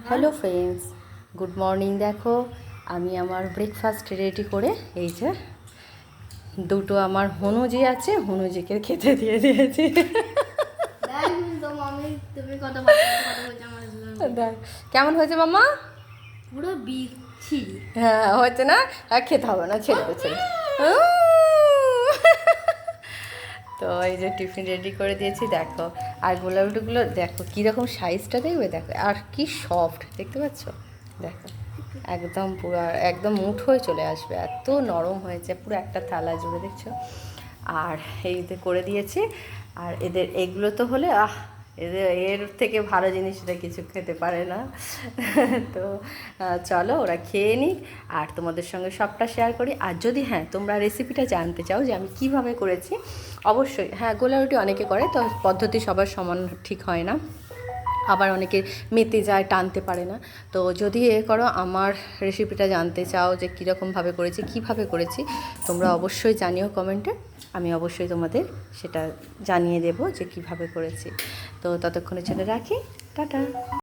Hello friends, good morning. দেখো আমি আমার ব্রেকফাস্ট রেডি করে এই যে দুটো আমার হনুজি আছে, হনুজিকে খেতে দিয়ে দিয়েছি। কেমন হয়েছে মামা? পুরো বিচ্ছিরি। হ্যাঁ হয়েছে না? আর খেতে হবে না, ছেড়ে দে ছেড়ে দে। তো এই যে টিফিন রেডি করে দিয়েছি, দেখো। আর গোলাপগুলো দেখো কীরকম সাইজটা, দেখবে দেখো, আর কি সফট দেখতে পাচ্ছ, দেখো একদম পুরো একদম মুঠ হয়ে চলে আসবে, এত নরম হয়েছে পুরো একটা থালা জুড়ে, দেখছো। আর এইতে করে দিয়েছি। আর এদের এগুলো তো হলে এদের এর থেকে ভালো জিনিস এটা কিছু খেতে পারে না। তো চলো ওরা খেয়ে নিক, আর তোমাদের সঙ্গে সবটা শেয়ার করি। আর যদি হ্যাঁ তোমরা রেসিপিটা জানতে চাও যে আমি কিভাবে করেছি, অবশ্যই হ্যাঁ, গোলা রুটি অনেকে করে, তো পদ্ধতি সবার সমান ঠিক হয় না, আবার অনেকে মেতে যায়, টানতে পারে না। তো যদি করো, আমার রেসিপিটা জানতে চাও যে কীরকমভাবে করেছি, কিভাবে করেছি, তোমরা অবশ্যই জানিও কমেন্টে। আমি অবশ্যই তোমাদের সেটা জানিয়ে দেবো যে কিভাবে করেছি। তো ততক্ষণের জন্য রাখি, টাটা।